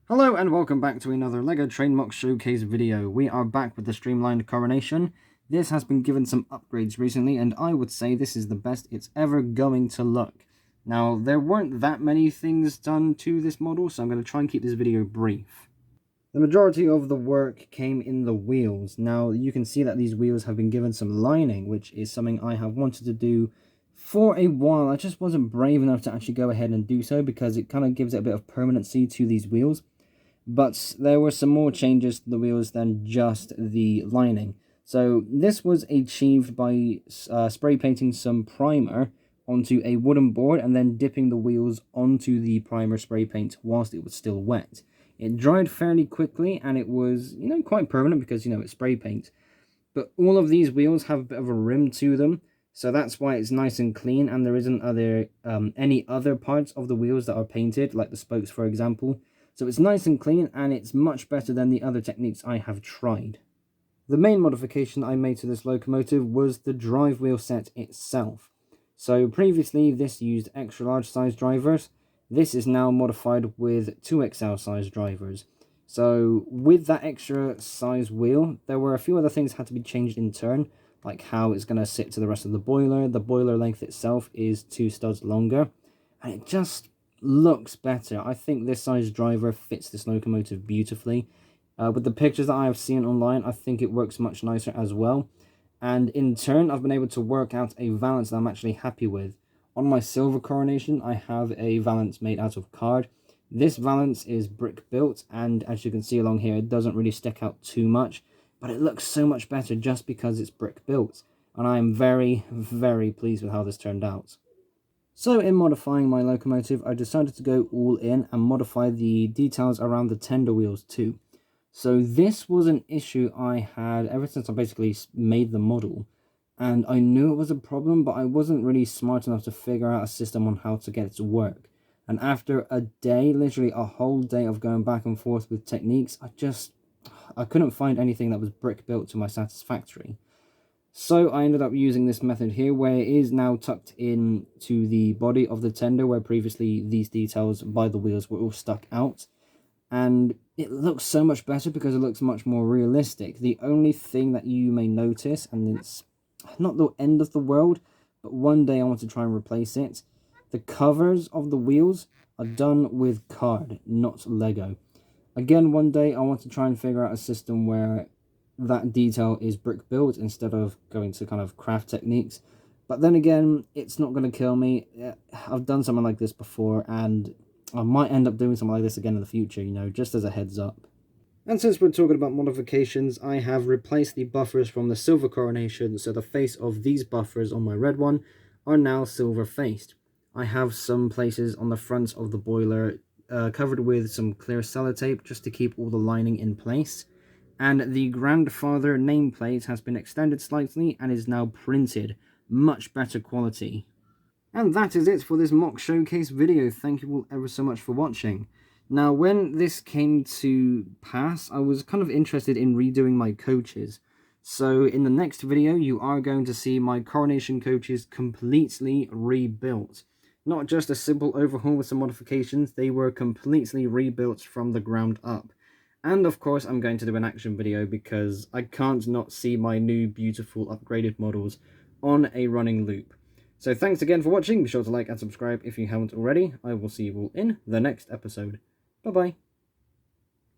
Hello and welcome back to another LEGO Train MOC Showcase video. We are back with the streamlined coronation. This has been given some upgrades recently and I would say this is the best it's ever going to look. Now there weren't that many things done to this model, so I'm going to try and keep this video brief. The majority of the work came in the wheels. Now you can see that these wheels have been given some lining, which is something I have wanted to do for a while. I just wasn't brave enough to actually go ahead and do so because it kind of gives it a bit of permanency to these wheels. But there were some more changes to the wheels than just the lining. So this was achieved by spray painting some primer onto a wooden board and then dipping the wheels onto the primer spray paint whilst it was still wet. It dried fairly quickly and it was, quite permanent because, it's spray paint. But all of these wheels have a bit of a rim to them, so that's why it's nice and clean, and there isn't any other parts of the wheels that are painted, like the spokes, for example. So it's nice and clean, and it's much better than the other techniques I have tried. The main modification I made to this locomotive was the drive wheel set itself. So previously this used extra large size drivers. This is now modified with 2XL size drivers. So with that extra size wheel, there were a few other things that had to be changed in turn, like how it's going to sit to the rest of the boiler. The boiler length itself is 2 studs longer, and it just looks better. I think this size driver fits this locomotive beautifully. With the pictures that I have seen online, I think it works much nicer as well. And in turn, I've been able to work out a valance that I'm actually happy with. On my silver coronation, I have a valance made out of card. This valance is brick built, and as you can see along here, it doesn't really stick out too much, but it looks so much better just because it's brick built. And I am very, very pleased with how this turned out. So in modifying my locomotive, I decided to go all in and modify the details around the tender wheels too. So this was an issue I had ever since I basically made the model. And I knew it was a problem, but I wasn't really smart enough to figure out a system on how to get it to work. And after a day, literally a whole day of going back and forth with techniques, I couldn't find anything that was brick built to my satisfactory. So I ended up using this method here, where it is now tucked in to the body of the tender, where previously these details by the wheels were all stuck out. And it looks so much better because it looks much more realistic. The only thing that you may notice, and it's not the end of the world, but one day I want to try and replace it. The covers of the wheels are done with card, not Lego. Again, one day I want to try and figure out a system where that detail is brick built instead of going to kind of craft techniques. But then again, it's not going to kill me. I've done something like this before, and I might end up doing something like this again in the future, just as a heads up. And since we're talking about modifications, I have replaced the buffers from the silver coronation, so the face of these buffers on my red one are now silver faced. I have some places on the front of the boiler covered with some clear sellotape just to keep all the lining in place. And the grandfather nameplate has been extended slightly and is now printed. Much better quality. And that is it for this MOC Showcase video. Thank you all ever so much for watching. Now, when this came to pass, I was kind of interested in redoing my coaches. So in the next video, you are going to see my coronation coaches completely rebuilt. Not just a simple overhaul with some modifications, they were completely rebuilt from the ground up. And of course, I'm going to do an action video because I can't not see my new beautiful upgraded models on a running loop. So thanks again for watching. Be sure to like and subscribe if you haven't already. I will see you all in the next episode. Bye-bye.